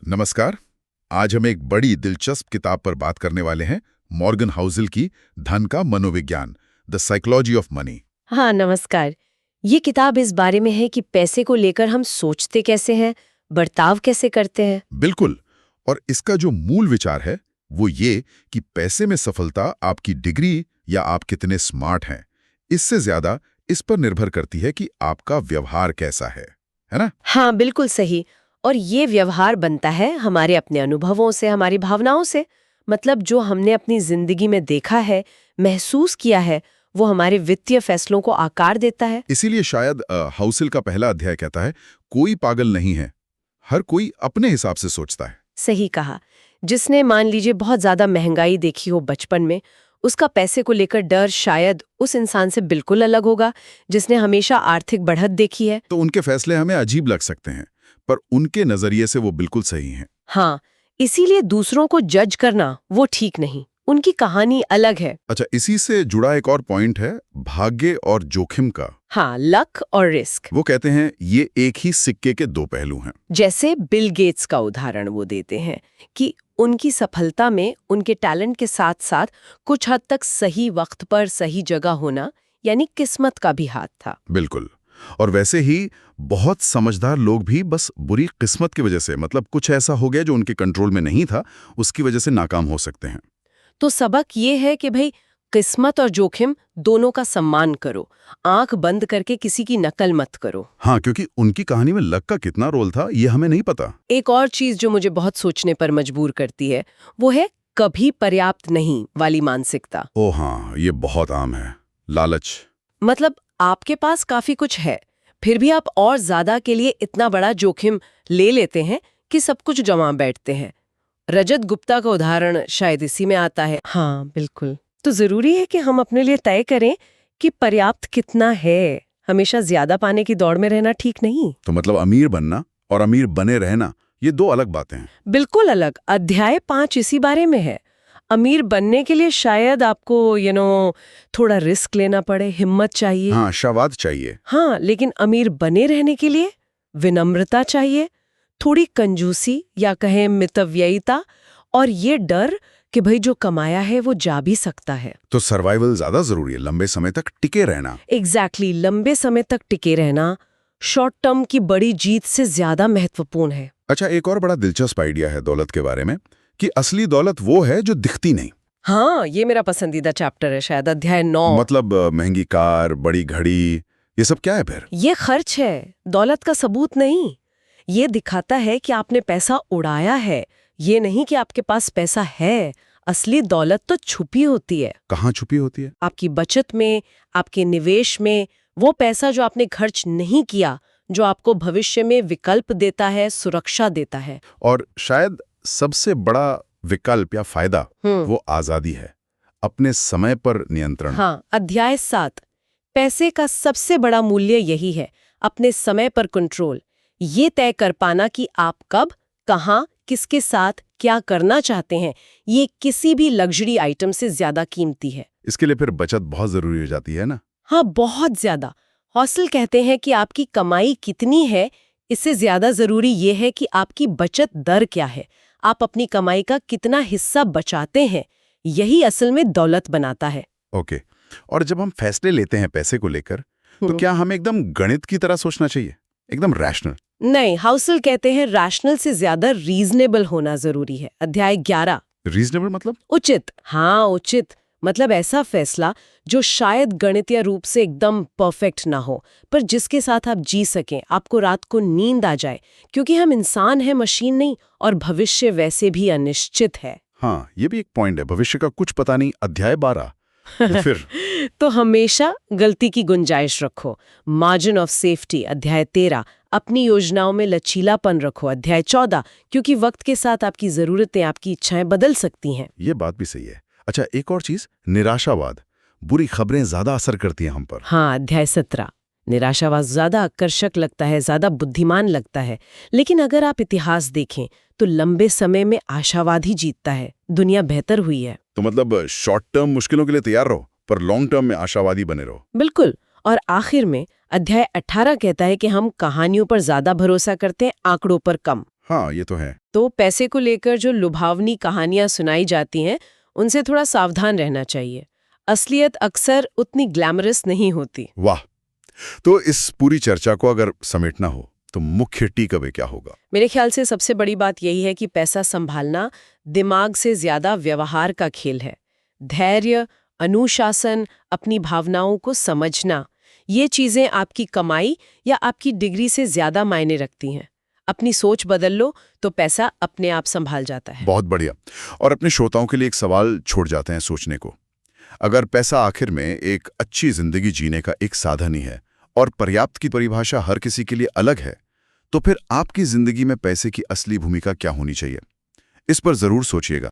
नमस्कार। आज हम एक बड़ी दिलचस्प किताब पर बात करने वाले हैं, मॉर्गन हाउसल की धन का मनोविज्ञान, द साइकोलॉजी ऑफ मनी। हाँ, नमस्कार। ये किताब इस बारे में है कि पैसे को लेकर हम सोचते कैसे हैं, बर्ताव कैसे करते हैं। बिल्कुल। और इसका जो मूल विचार है वो ये कि पैसे में सफलता आपकी डिग्री या आप कितने स्मार्ट हैं, इससे ज्यादा इस पर निर्भर करती है कि आपका व्यवहार कैसा है ना? हाँ, बिल्कुल सही। और ये व्यवहार बनता है हमारे अपने अनुभवों से, हमारी भावनाओं से। मतलब जो हमने अपनी जिंदगी में देखा है, महसूस किया है, वो हमारे वित्तीय फैसलों को आकार देता है। इसीलिए शायद हाउसल का पहला अध्याय कहता है, कोई पागल नहीं है, हर कोई अपने हिसाब से सोचता है। सही कहा। जिसने मान लीजिए बहुत ज्यादा महंगाई देखी हो बचपन में, उसका पैसे को लेकर डर शायद उस इंसान से बिल्कुल अलग होगा जिसने हमेशा आर्थिक बढ़त देखी है। तो उनके फैसले हमें अजीब लग सकते हैं, पर उनके नजरिए से वो बिल्कुल सही हैं। हाँ, इसीलिए दूसरों को जज करना वो ठीक नहीं। उनकी कहानी अलग है। अच्छा, इसी से जुड़ा एक और पॉइंट है, भाग्य और जोखिम का। हाँ, लक और रिस्क। वो कहते हैं ये एक ही सिक्के के दो पहलू हैं। जैसे बिल गेट्स का उदाहरण वो देते हैं कि उनकी सफलता में उनके टैलेंट के साथ साथ कुछ हद तक सही वक्त पर सही जगह होना, यानी किस्मत का भी हाथ था। बिल्कुल। और वैसे ही बहुत समझदार लोग भी बस बुरी किस्मत की वजह से, मतलब कुछ ऐसा हो गया जो उनके कंट्रोल में नहीं था, उसकी वजह से नाकाम हो सकते हैं। तो सबक ये है कि भाई, किस्मत और जोखिम दोनों का सम्मान करो, आंख बंद करके किसी की नकल मत करो। हाँ, क्योंकि उनकी कहानी में लक का कितना रोल था ये हमें नहीं पता। एक और चीज जो मुझे बहुत सोचने पर मजबूर करती है, वो है कभी पर्याप्त नहीं वाली मानसिकता। ओ हाँ, ये बहुत आम है। लालच। मतलब आपके पास काफी कुछ है, फिर भी आप और ज्यादा के लिए इतना बड़ा जोखिम ले लेते हैं कि सब कुछ जमा बैठते हैं। रजत गुप्ता का उदाहरण शायद इसी में आता है। हाँ, बिल्कुल। तो जरूरी है कि हम अपने लिए तय करें कि पर्याप्त कितना है। हमेशा ज्यादा पाने की दौड़ में रहना ठीक नहीं। तो मतलब अमीर बनना और अमीर बने रहना, ये दो अलग बातें हैं। बिल्कुल अलग। अध्याय 5 इसी बारे में है। अमीर बनने के लिए शायद आपको थोड़ा रिस्क लेना पड़े, हिम्मत चाहिए। हाँ, शावाद चाहिए। हाँ, लेकिन अमीर बने रहने के लिए विनम्रता चाहिए, थोड़ी कंजूसी या कहें मितव्ययिता, और ये डर कि भाई जो कमाया है वो जा भी सकता है। तो सर्वाइवल ज्यादा जरूरी है, लंबे समय तक टिके रहना। एग्जैक्टली, लंबे समय तक टिके रहना शॉर्ट टर्म की बड़ी जीत से ज्यादा महत्वपूर्ण है। अच्छा, एक और बड़ा दिलचस्प आइडिया है दौलत के बारे में, कि असली दौलत वो है जो दिखती नहीं। हाँ, ये मेरा पसंदीदा चैप्टर है, शायद अध्याय 9। मतलब महंगी कार, बड़ी घड़ी, ये सब क्या है फिर? ये खर्च है, दौलत का सबूत नहीं। ये दिखाता है कि आपने पैसा उड़ाया है, ये नहीं कि आपके पास पैसा है। असली दौलत तो छुपी होती है। कहाँ छुपी होती है? आपकी बचत में, आपके निवेश में, वो पैसा जो आपने खर्च नहीं किया, जो आपको भविष्य में विकल्प देता है, सुरक्षा देता है। और शायद सबसे बड़ा विकल्प या फायदा वो आजादी है, अपने समय पर नियंत्रण। हाँ, अध्याय 7। पैसे का सबसे बड़ा मूल्य यही है, अपने समय पर कंट्रोल। ये तय कर पाना कि आप कब, कहाँ, किसके साथ क्या करना चाहते हैं, ये किसी भी लग्जरी आइटम से ज्यादा कीमती है। इसके लिए फिर बचत बहुत जरूरी हो जाती है ना? हाँ, बहुत ज्यादा। हौसल कहते हैं कि आपकी कमाई कितनी है, इससे ज्यादा जरूरी ये है कि आपकी बचत दर क्या है, आप अपनी कमाई का कितना हिस्सा बचाते हैं। यही असल में दौलत बनाता है। ओके। और जब हम फैसले लेते हैं पैसे को लेकर, तो क्या हमें एकदम गणित की तरह सोचना चाहिए, एकदम रैशनल? नहीं, हाउसल कहते हैं रैशनल से ज्यादा रीजनेबल होना जरूरी है। अध्याय 11। रीजनेबल मतलब? उचित। हाँ, उचित मतलब ऐसा फैसला जो शायद गणितीय रूप से एकदम परफेक्ट ना हो, पर जिसके साथ आप जी सकें, आपको रात को नींद आ जाए, क्योंकि हम इंसान हैं, मशीन नहीं, और भविष्य वैसे भी अनिश्चित है। हाँ, ये भी एक पॉइंट है, भविष्य का कुछ पता नहीं। अध्याय 12 फिर तो हमेशा गलती की गुंजाइश रखो, मार्जिन ऑफ सेफ्टी। अध्याय 13। अपनी योजनाओं में लचीलापन रखो। अध्याय 14। क्योंकि वक्त के साथ आपकी जरूरतें, आपकी इच्छाएं बदल सकती हैं। ये बात भी सही है। अच्छा, एक और चीज, निराशावाद। बुरी खबरें ज्यादा असर करती हैं हम पर। हाँ, अध्याय 17। निराशावाद ज्यादा आकर्षक लगता है, ज्यादा बुद्धिमान लगता है, लेकिन अगर आप इतिहास देखें तो लंबे समय में आशावाद ही जीतता है। दुनिया बेहतर हुई है। तो मतलब शॉर्ट टर्म मुश्किलों के लिए तैयार रहो, पर लॉन्ग टर्म में आशावादी बने रहो। बिल्कुल। और आखिर में अध्याय 18 कहता है कि हम कहानियों पर ज्यादा भरोसा करते हैं, आंकड़ों पर कम। हाँ, ये तो है। तो पैसे को लेकर जो लुभावनी कहानियां सुनाई जाती हैं, उनसे थोड़ा सावधान रहना चाहिए। असलियत अक्सर उतनी ग्लैमरस नहीं होती। वाह! तो इस पूरी चर्चा को अगर समेटना हो, तो मुख्य टेक अवे क्या होगा? मेरे ख्याल से सबसे बड़ी बात यही है कि पैसा संभालना दिमाग से ज्यादा व्यवहार का खेल है। धैर्य, अनुशासन, अपनी भावनाओं को समझना, ये चीजें आपकी कमाई या आपकी डिग्री से ज्यादा मायने रखती हैं। अपनी सोच बदल लो तो पैसा अपने आप संभाल जाता है। बहुत बढ़िया। और अपने श्रोताओं के लिए एक सवाल छोड़ जाते हैं सोचने को। अगर पैसा आखिर में एक अच्छी जिंदगी जीने का एक साधन ही है और पर्याप्त की परिभाषा हर किसी के लिए अलग है, तो फिर आपकी जिंदगी में पैसे की असली भूमिका क्या होनी चाहिए? इस पर जरूर सोचिएगा।